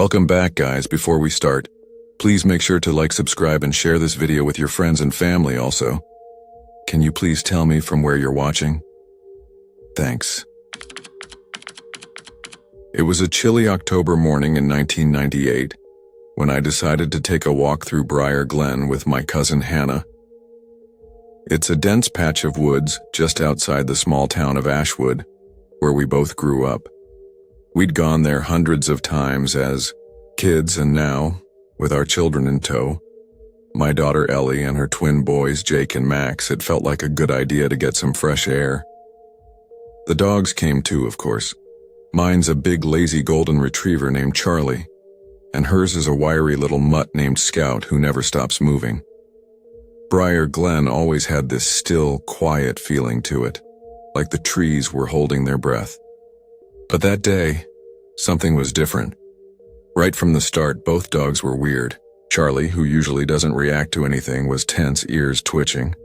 Welcome back, guys. Before we start, please make sure to like, subscribe, and share this video with your friends and family also. Can you please tell me from where you're watching? Thanks. It was a chilly October morning in 1998 when I decided to take a walk through Briar Glen with my cousin Hannah. It's a dense patch of woods just outside the small town of Ashwood, where we both grew up. We'd gone there hundreds of times as kids, and now, with our children in tow, my daughter Ellie and her twin boys Jake and Max, it felt like a good idea to get some fresh air. The dogs came too, of course. Mine's a big lazy golden retriever named Charlie, and hers is a wiry little mutt named Scout who never stops moving. Briar Glen always had this still, quiet feeling to it, like the trees were holding their breath. But that day, something was different. Right from the start, both dogs were weird. Charlie, who usually doesn't react to anything, was tense, ears twitching.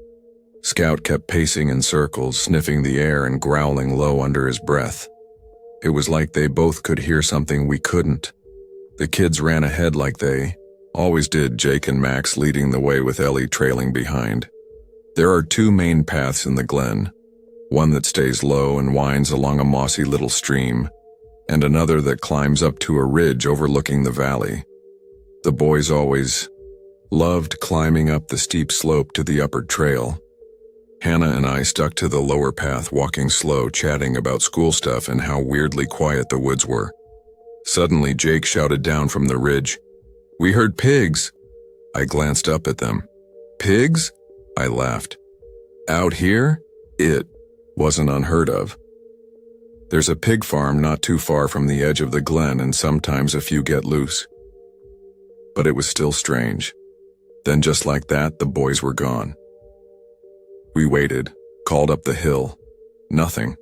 Scout kept pacing in circles, sniffing the air and growling low under his breath. It was like they both could hear something we couldn't. The kids ran ahead like they always did, Jake and Max leading the way with Ellie trailing behind. There are two main paths in the glen. One that stays low and winds along a mossy little stream, and another that climbs up to a ridge overlooking the valley. The boys always loved climbing up the steep slope to the upper trail. Hannah and I stuck to the lower path, walking slow, chatting about school stuff and how weirdly quiet the woods were. Suddenly, Jake shouted down from the ridge, "We heard pigs!" I glanced up at them. "Pigs?" I laughed. "Out here? It wasn't unheard of. There's a pig farm not too far from the edge of the glen, and sometimes a few get loose." But it was still strange. Then just like that, the boys were gone. We waited, called up the hill. Nothing.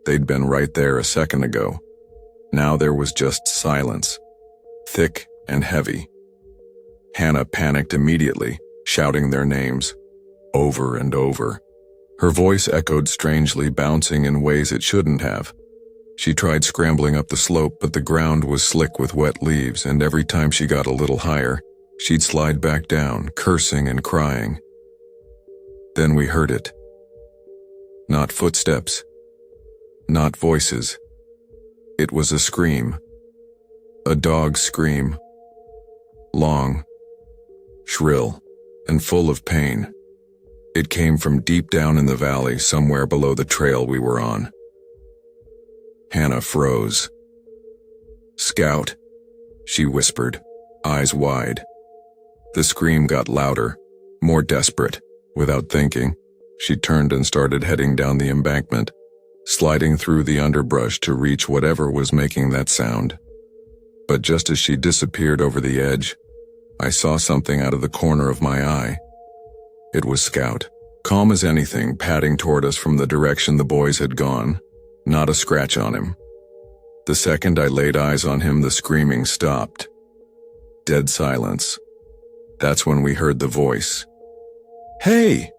They'd been right there a second ago. Now there was just silence, thick and heavy. Hannah panicked immediately, shouting their names, over and over. Her voice echoed strangely, bouncing in ways it shouldn't have. She tried scrambling up the slope, but the ground was slick with wet leaves, and every time she got a little higher, she'd slide back down, cursing and crying. Then we heard it. Not footsteps. Not voices. It was a scream. A dog's scream. Long, shrill, and full of pain. It came from deep down in the valley, somewhere below the trail we were on. Hannah froze. "Scout," she whispered, eyes wide. The scream got louder, more desperate. Without thinking, she turned and started heading down the embankment, sliding through the underbrush to reach whatever was making that sound. But just as she disappeared over the edge, I saw something out of the corner of my eye. It was Scout, calm as anything, padding toward us from the direction the boys had gone, not a scratch on him. The second I laid eyes on him, the screaming stopped. Dead silence. That's when we heard the voice. "Hey!"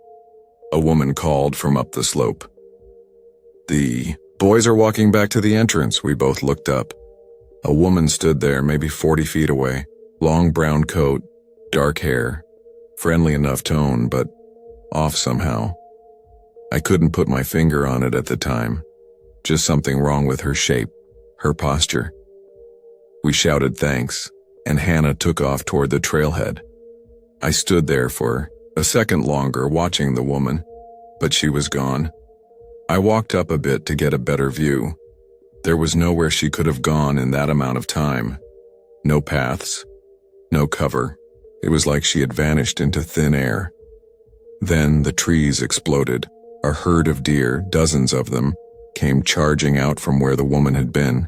a woman called from up the slope. "The boys are walking back to the entrance." We both looked up. A woman stood there, maybe 40 feet away, long brown coat, dark hair, friendly enough tone, but off somehow. I couldn't put my finger on it at the time. Just something wrong with her shape, her posture. We shouted thanks, and Hannah took off toward the trailhead. I stood there for a second longer, watching the woman, but she was gone. I walked up a bit to get a better view. There was nowhere she could have gone in that amount of time. No paths, no cover. It was like she had vanished into thin air. Then the trees exploded. A herd of deer, dozens of them, came charging out from where the woman had been.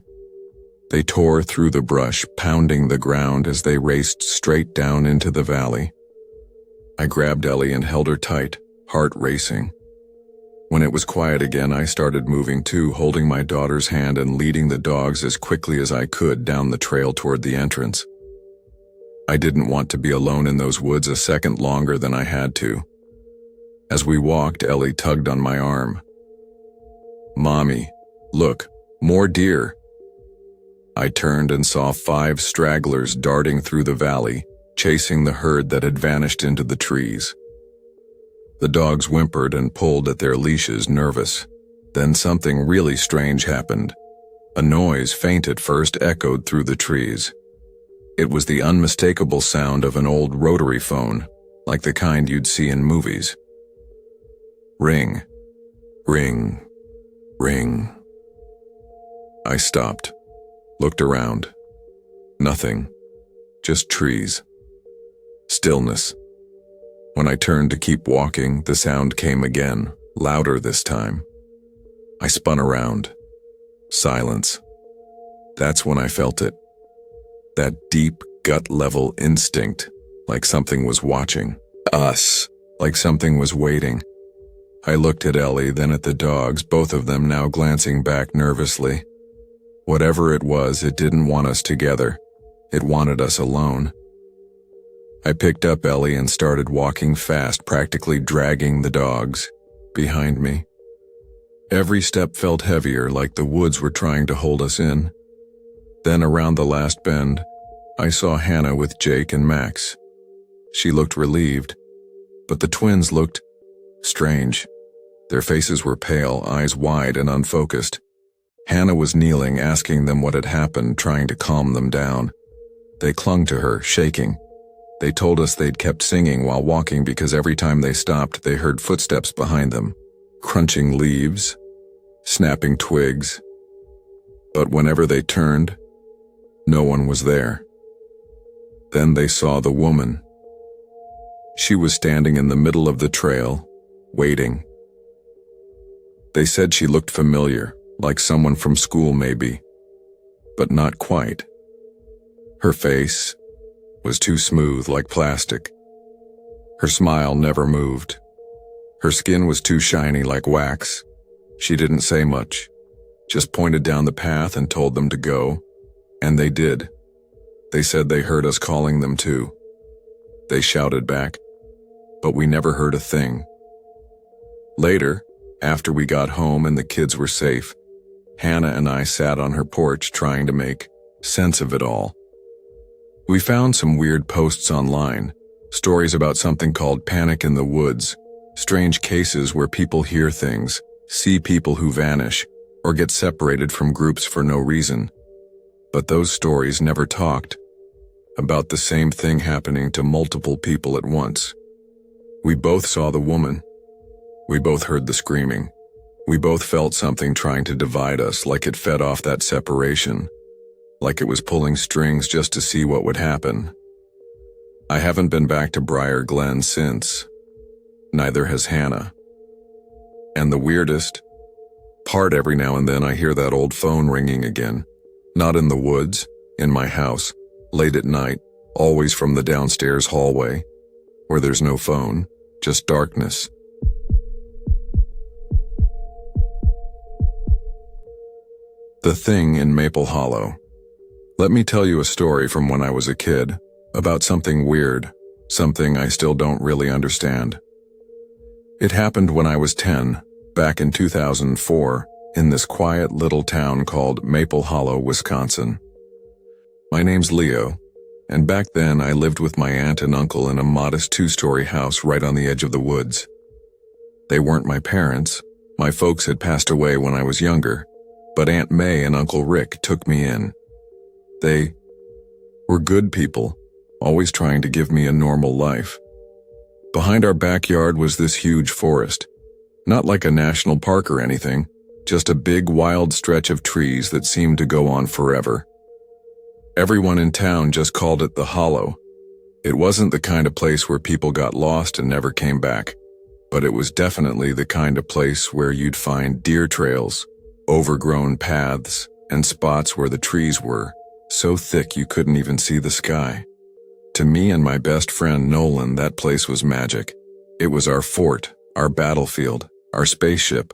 They tore through the brush, pounding the ground as they raced straight down into the valley. I grabbed Ellie and held her tight, heart racing. When it was quiet again, I started moving too, holding my daughter's hand and leading the dogs as quickly as I could down the trail toward the entrance. I didn't want to be alone in those woods a second longer than I had to. As we walked, Ellie tugged on my arm. "Mommy, look, more deer." I turned and saw 5 stragglers darting through the valley, chasing the herd that had vanished into the trees. The dogs whimpered and pulled at their leashes, nervous. Then something really strange happened. A noise, faint at first, echoed through the trees. It was the unmistakable sound of an old rotary phone, like the kind you'd see in movies. Ring, ring, ring. I stopped, looked around. Nothing, just trees. Stillness. When I turned to keep walking, the sound came again, louder this time. I spun around. Silence. That's when I felt it. That deep, gut-level instinct, like something was watching. Us. Like something was waiting. I looked at Ellie, then at the dogs, both of them now glancing back nervously. Whatever it was, it didn't want us together. It wanted us alone. I picked up Ellie and started walking fast, practically dragging the dogs behind me. Every step felt heavier, like the woods were trying to hold us in. Then around the last bend, I saw Hannah with Jake and Max. She looked relieved, but the twins looked strange. Their faces were pale, eyes wide and unfocused. Hannah was kneeling, asking them what had happened, trying to calm them down. They clung to her, shaking. They told us they'd kept singing while walking because every time they stopped, they heard footsteps behind them, crunching leaves, snapping twigs. But whenever they turned, no one was there. Then they saw the woman. She was standing in the middle of the trail, waiting. They said she looked familiar, like someone from school maybe, but not quite. Her face was too smooth, like plastic. Her smile never moved. Her skin was too shiny, like wax. She didn't say much, just pointed down the path and told them to go, and they did. They said they heard us calling them too. They shouted back, but we never heard a thing. Later, after we got home and the kids were safe, Hannah and I sat on her porch trying to make sense of it all. We found some weird posts online, stories about something called panic in the woods, strange cases where people hear things, see people who vanish, or get separated from groups for no reason. But those stories never talked about the same thing happening to multiple people at once. We both saw the woman. We both heard the screaming. We both felt something trying to divide us, like it fed off that separation, like it was pulling strings just to see what would happen. I haven't been back to Briar Glen since. Neither has Hannah. And the weirdest part, every now and then I hear that old phone ringing again. Not in the woods, in my house, late at night, always from the downstairs hallway, where there's no phone, just darkness. The Thing in Maple Hollow. Let me tell you a story from when I was a kid, about something weird, something I still don't really understand. It happened when I was 10, back in 2004, in this quiet little town called Maple Hollow, Wisconsin. My name's Leo, and back then I lived with my aunt and uncle in a modest 2-story house right on the edge of the woods. They weren't my parents. My folks had passed away when I was younger, but Aunt May and Uncle Rick took me in. They were good people, always trying to give me a normal life. Behind our backyard was this huge forest. Not like a national park or anything, just a big wild stretch of trees that seemed to go on forever. Everyone in town just called it the Hollow. It wasn't the kind of place where people got lost and never came back, but it was definitely the kind of place where you'd find deer trails, overgrown paths, and spots where the trees were so thick you couldn't even see the sky. To me and my best friend Nolan, that place was magic. It was our fort, our battlefield, our spaceship,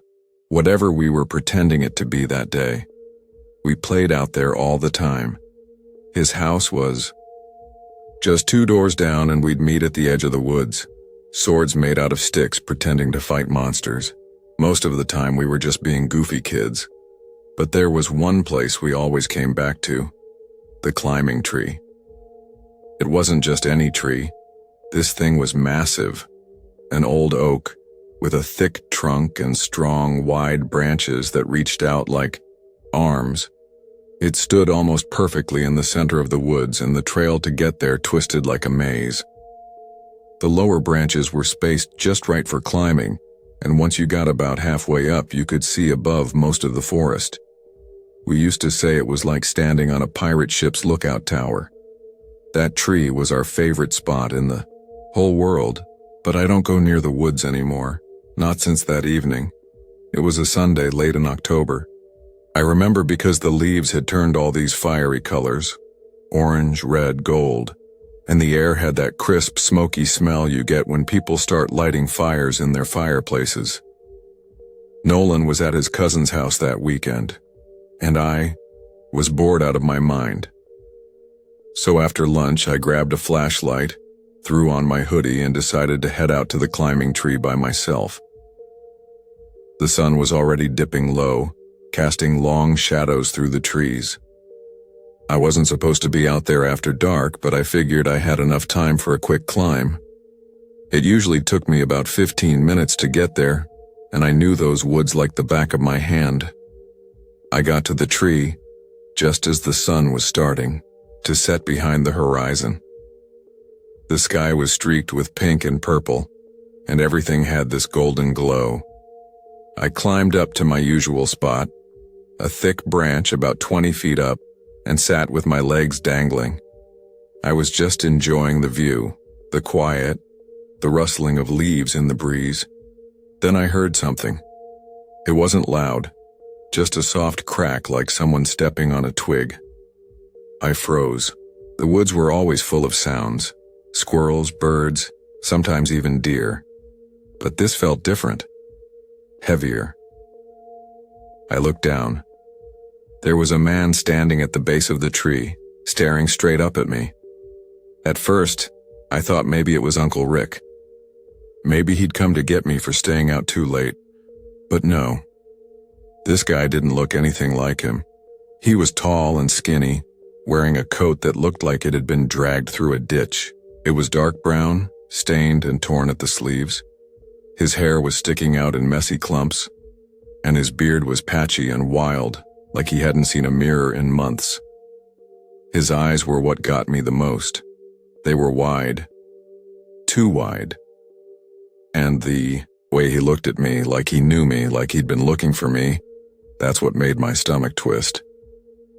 whatever we were pretending it to be that day. We played out there all the time. His house was just 2 doors down, and we'd meet at the edge of the woods, swords made out of sticks, pretending to fight monsters. Most of the time we were just being goofy kids. But there was one place we always came back to, the climbing tree. It wasn't just any tree. This thing was massive, an old oak with a thick trunk and strong, wide branches that reached out like arms. It stood almost perfectly in the center of the woods, and the trail to get there twisted like a maze. The lower branches were spaced just right for climbing, and once you got about halfway up, you could see above most of the forest. We used to say it was like standing on a pirate ship's lookout tower. That tree was our favorite spot in the whole world, but I don't go near the woods anymore, not since that evening. It was a Sunday late in October. I remember because the leaves had turned all these fiery colors, orange, red, gold, and the air had that crisp, smoky smell you get when people start lighting fires in their fireplaces. Nolan was at his cousin's house that weekend, and I was bored out of my mind. So after lunch, I grabbed a flashlight, threw on my hoodie, and decided to head out to the climbing tree by myself. The sun was already dipping low, casting long shadows through the trees. I wasn't supposed to be out there after dark, but I figured I had enough time for a quick climb. It usually took me about 15 minutes to get there, and I knew those woods like the back of my hand. I got to the tree just as the sun was starting to set behind the horizon. The sky was streaked with pink and purple, and everything had this golden glow. I climbed up to my usual spot, a thick branch about 20 feet up, and sat with my legs dangling. I was just enjoying the view, the quiet, the rustling of leaves in the breeze. Then I heard something. It wasn't loud, just a soft crack like someone stepping on a twig. I froze. The woods were always full of sounds, squirrels, birds, sometimes even deer. But this felt different, heavier. I looked down. There was a man standing at the base of the tree, staring straight up at me. At first, I thought maybe it was Uncle Rick. Maybe he'd come to get me for staying out too late. But no. This guy didn't look anything like him. He was tall and skinny, wearing a coat that looked like it had been dragged through a ditch. It was dark brown, stained and torn at the sleeves. His hair was sticking out in messy clumps, and his beard was patchy and wild, like he hadn't seen a mirror in months. His eyes were what got me the most. They were wide. Too wide. And the way he looked at me, like he knew me, like he'd been looking for me, that's what made my stomach twist.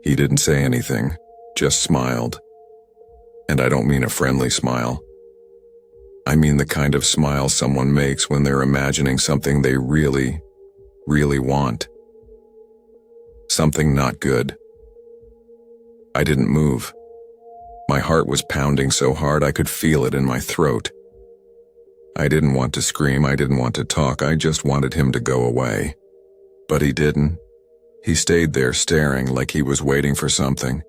He didn't say anything, just smiled. And I don't mean a friendly smile. I mean the kind of smile someone makes when they're imagining something they really, really want. Something not good. I didn't move. My heart was pounding so hard I could feel it in my throat. I didn't want to scream, I didn't want to talk, I just wanted him to go away. But he didn't. He stayed there staring like he was waiting for something.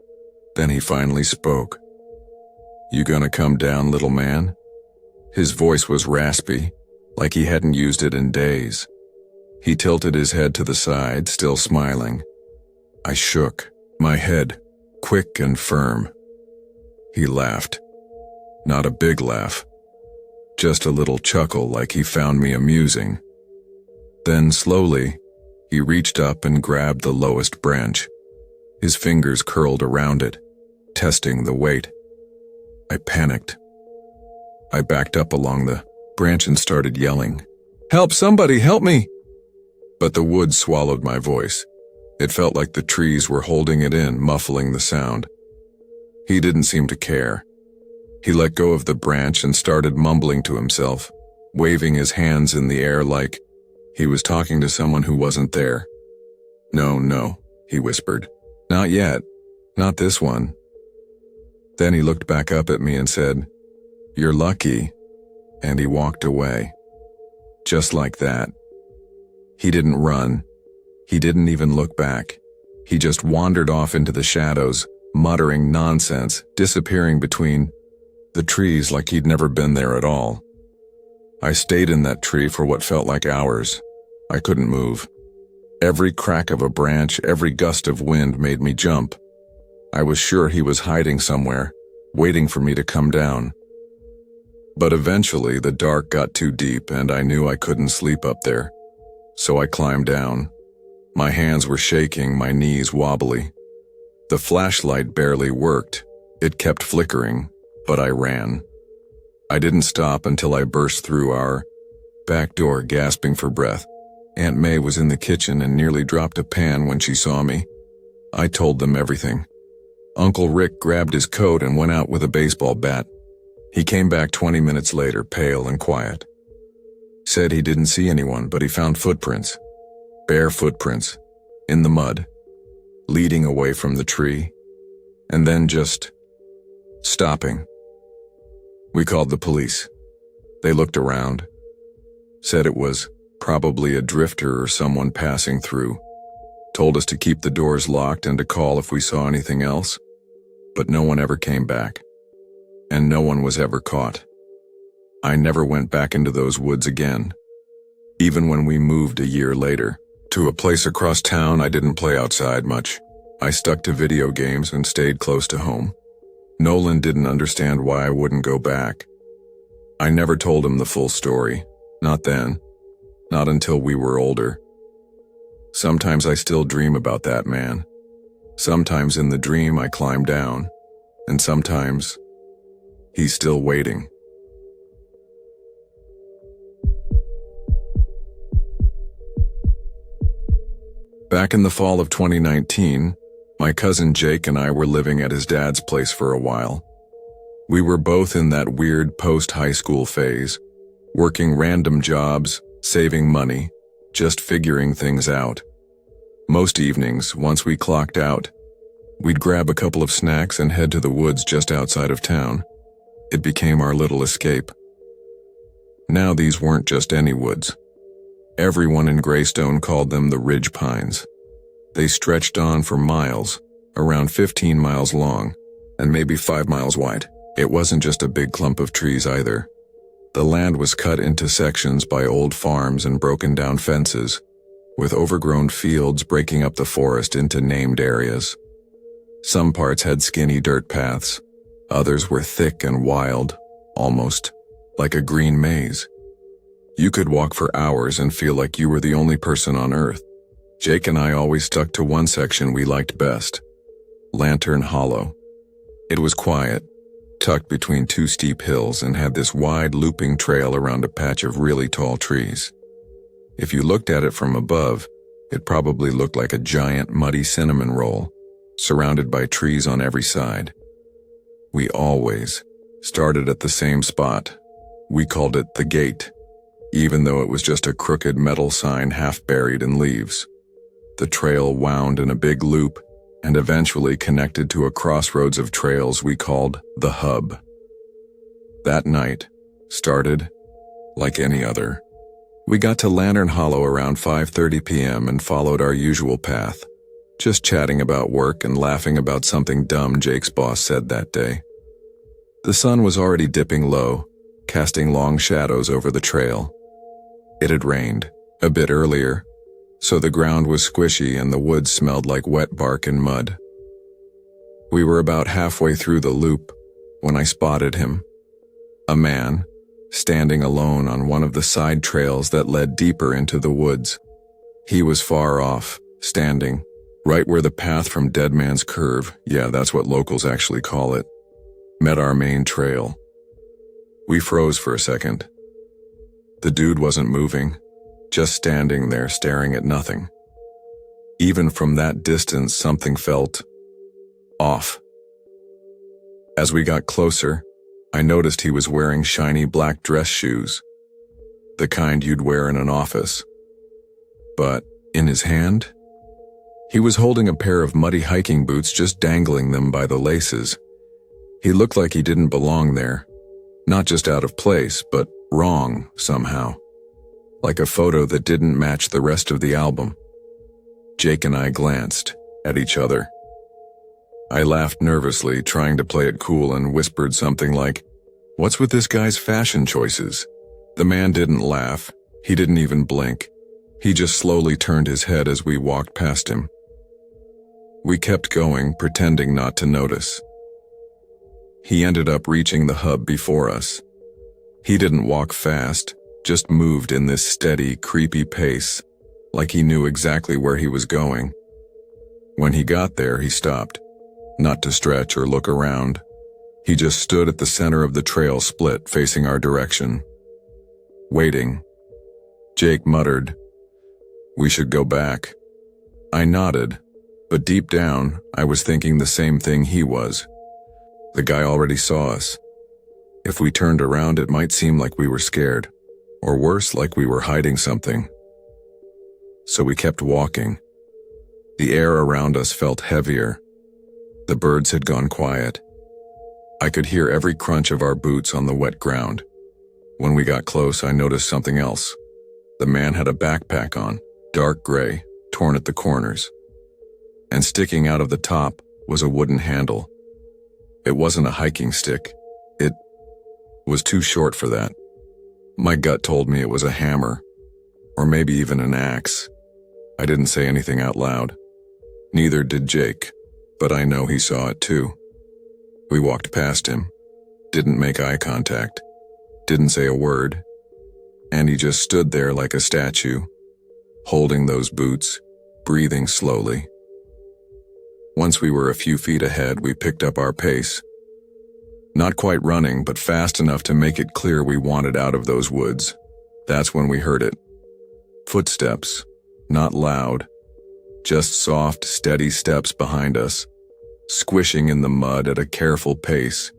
Then he finally spoke. "You gonna come down, little man?" His voice was raspy, like he hadn't used it in days. He tilted his head to the side, still smiling. I shook, my head, quick and firm. He laughed. Not a big laugh. Just a little chuckle like he found me amusing. Then slowly, he reached up and grabbed the lowest branch. His fingers curled around it, testing the weight. I panicked. I backed up along the branch and started yelling, "Help, somebody, help me!" But the woods swallowed my voice. It felt like the trees were holding it in, muffling the sound. He didn't seem to care. He let go of the branch and started mumbling to himself, waving his hands in the air like he was talking to someone who wasn't there. No, he whispered. "Not yet. Not this one." Then he looked back up at me and said, "You're lucky," and he walked away. Just like that. He didn't run. He didn't even look back. He just wandered off into the shadows, muttering nonsense, disappearing between the trees like he'd never been there at all. I stayed in that tree for what felt like hours. I couldn't move. Every crack of a branch, every gust of wind made me jump. I was sure he was hiding somewhere, waiting for me to come down. But eventually the dark got too deep and I knew I couldn't sleep up there. So I climbed down. My hands were shaking, my knees wobbly. The flashlight barely worked. It kept flickering, but I ran. I didn't stop until I burst through our back door, gasping for breath. Aunt May was in the kitchen and nearly dropped a pan when she saw me. I told them everything. Uncle Rick grabbed his coat and went out with a baseball bat. He came back 20 minutes later, pale and quiet. Said he didn't see anyone, but he found footprints. Bare footprints. In the mud. Leading away from the tree. And then just stopping. We called the police. They looked around. Said it was probably a drifter or someone passing through. Told us to keep the doors locked and to call if we saw anything else. But no one ever came back. And no one was ever caught. I never went back into those woods again. Even when we moved a year later to a place across town, I didn't play outside much. I stuck to video games and stayed close to home. Nolan didn't understand why I wouldn't go back. I never told him the full story. Not then. Not until we were older. Sometimes I still dream about that man. Sometimes in the dream I climb down. And sometimes he's still waiting. Back in the fall of 2019, my cousin Jake and I were living at his dad's place for a while. We were both in that weird post-high school phase, working random jobs, saving money, just figuring things out. Most evenings, once we clocked out, we'd grab a couple of snacks and head to the woods just outside of town. It became our little escape. Now these weren't just any woods. Everyone in Greystone called them the Ridge Pines. They stretched on for miles, around 15 miles long, and maybe 5 miles wide. It wasn't just a big clump of trees either. The land was cut into sections by old farms and broken down fences, with overgrown fields breaking up the forest into named areas. Some parts had skinny dirt paths, others were thick and wild, almost like a green maze. You could walk for hours and feel like you were the only person on Earth. Jake and I always stuck to one section we liked best, Lantern Hollow. It was quiet, tucked between two steep hills, and had this wide looping trail around a patch of really tall trees. If you looked at it from above, it probably looked like a giant muddy cinnamon roll, surrounded by trees on every side. We always started at the same spot. We called it the Gate, even though it was just a crooked metal sign half buried in leaves. The trail wound in a big loop and eventually connected to a crossroads of trails we called the Hub. That night started like any other. We got to Lantern Hollow around 5:30 p.m. and followed our usual path, just chatting about work and laughing about something dumb Jake's boss said that day. The sun was already dipping low, casting long shadows over the trail. It had rained a bit earlier, so the ground was squishy and the woods smelled like wet bark and mud. We were about halfway through the loop when I spotted him. A man, standing alone on one of the side trails that led deeper into the woods. He was far off, standing, right where the path from Dead Man's Curve, yeah, that's what locals actually call it, met our main trail. We froze for a second. The dude wasn't moving, just standing there staring at nothing. Even from that distance, something felt off. As we got closer, I noticed he was wearing shiny black dress shoes, the kind you'd wear in an office. But in his hand, he was holding a pair of muddy hiking boots, just dangling them by the laces. He looked like he didn't belong there, not just out of place, but wrong somehow. Like a photo that didn't match the rest of the album. Jake and I glanced at each other. I laughed nervously, trying to play it cool, and whispered something like, "What's with this guy's fashion choices?" The man didn't laugh. He didn't even blink. He just slowly turned his head as we walked past him. We kept going, pretending not to notice. He ended up reaching the hub before us. He didn't walk fast, just moved in this steady, creepy pace, like he knew exactly where he was going. When he got there, he stopped, not to stretch or look around. He just stood at the center of the trail split, facing our direction. Waiting. Jake muttered, "We should go back." I nodded, but deep down, I was thinking the same thing he was. The guy already saw us. If we turned around, it might seem like we were scared, or worse, like we were hiding something. So we kept walking. The air around us felt heavier. The birds had gone quiet. I could hear every crunch of our boots on the wet ground. When we got close, I noticed something else. The man had a backpack on, dark gray, torn at the corners. And sticking out of the top was a wooden handle. It wasn't a hiking stick. It was too short for that. My gut told me it was a hammer, or maybe even an axe. I didn't say anything out loud. Neither did Jake, but I know he saw it too. We walked past him, didn't make eye contact, didn't say a word, and he just stood there like a statue, holding those boots, breathing slowly. Once we were a few feet ahead, we picked up our pace. Not quite running, but fast enough to make it clear we wanted out of those woods. That's when we heard it. Footsteps, not loud, just soft, steady steps behind us, squishing in the mud at a careful pace.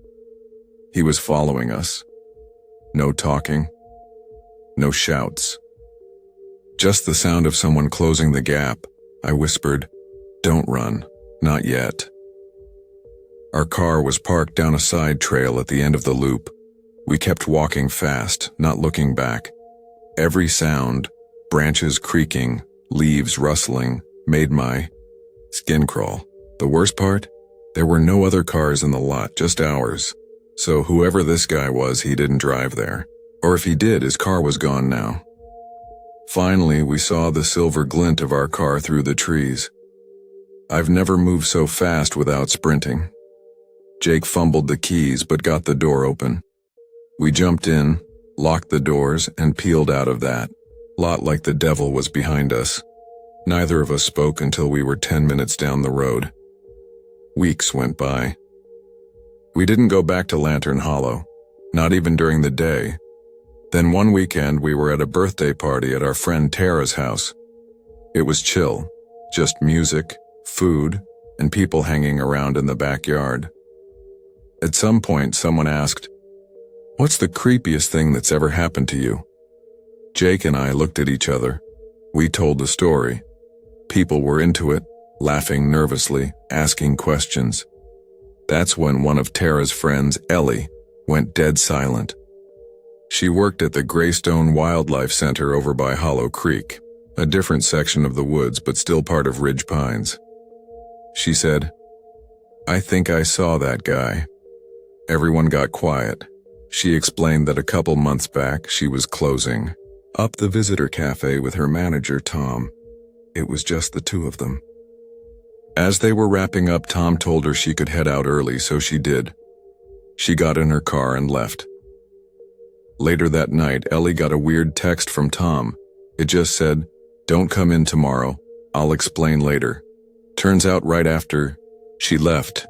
He was following us. No talking, no shouts. Just the sound of someone closing the gap. I whispered, "Don't run, not yet." Our car was parked down a side trail at the end of the loop. We kept walking fast, not looking back. Every sound, branches creaking, leaves rustling, made my skin crawl. The worst part? There were no other cars in the lot, just ours. So whoever this guy was, he didn't drive there. Or if he did, his car was gone now. Finally, we saw the silver glint of our car through the trees. I've never moved so fast without sprinting. Jake fumbled the keys but got the door open. We jumped in, locked the doors, and peeled out of that lot like the devil was behind us. Neither of us spoke until we were 10 minutes down the road. Weeks went by. We didn't go back to Lantern Hollow, not even during the day. Then one weekend we were at a birthday party at our friend Tara's house. It was chill, just music, food, and people hanging around in the backyard. At some point, someone asked, "What's the creepiest thing that's ever happened to you?" Jake and I looked at each other. We told the story. People were into it, laughing nervously, asking questions. That's when one of Tara's friends, Ellie, went dead silent. She worked at the Greystone Wildlife Center over by Hollow Creek, a different section of the woods but still part of Ridge Pines. She said, "I think I saw that guy." Everyone got quiet. She explained that a couple months back she was closing up the visitor cafe with her manager, Tom. It was just the two of them. As they were wrapping up, Tom told her she could head out early, so she did. She got in her car and left. Later that night, Ellie got a weird text from Tom. It just said, "Don't come in tomorrow. I'll explain later." Turns out right after she left,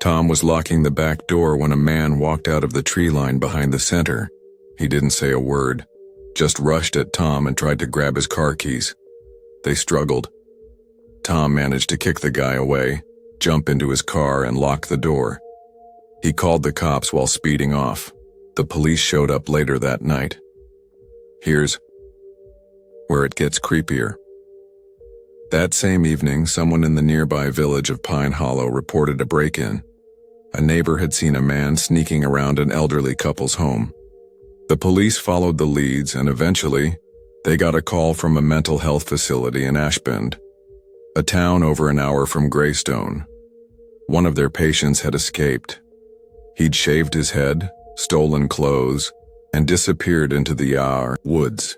Tom was locking the back door when a man walked out of the tree line behind the center. He didn't say a word, just rushed at Tom and tried to grab his car keys. They struggled. Tom managed to kick the guy away, jump into his car, and lock the door. He called the cops while speeding off. The police showed up later that night. Here's where it gets creepier. That same evening, someone in the nearby village of Pine Hollow reported a break-in. A neighbor had seen a man sneaking around an elderly couple's home. The police followed the leads, and eventually, they got a call from a mental health facility in Ashbend, a town over an hour from Greystone. One of their patients had escaped. He'd shaved his head, stolen clothes, and disappeared into the woods.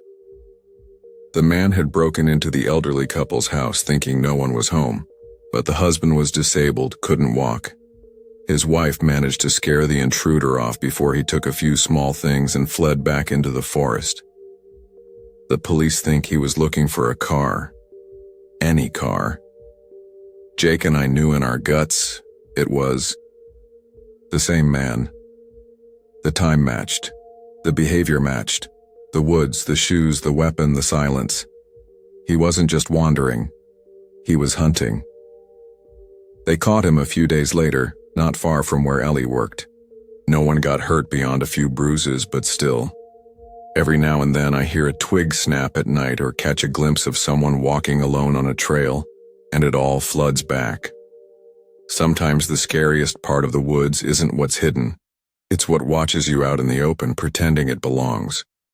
The man had broken into the elderly couple's house thinking no one was home, but the husband was disabled, couldn't walk. His wife managed to scare the intruder off before he took a few small things and fled back into the forest. The police think he was looking for a car. Any car. Jake and I knew in our guts it was the same man. The time matched. The behavior matched. The woods, the shoes, the weapon, the silence. He wasn't just wandering. He was hunting. They caught him a few days later, not far from where Ellie worked. No one got hurt beyond a few bruises, but still. Every now and then I hear a twig snap at night or catch a glimpse of someone walking alone on a trail, and it all floods back. Sometimes the scariest part of the woods isn't what's hidden. It's what watches you out in the open pretending it belongs.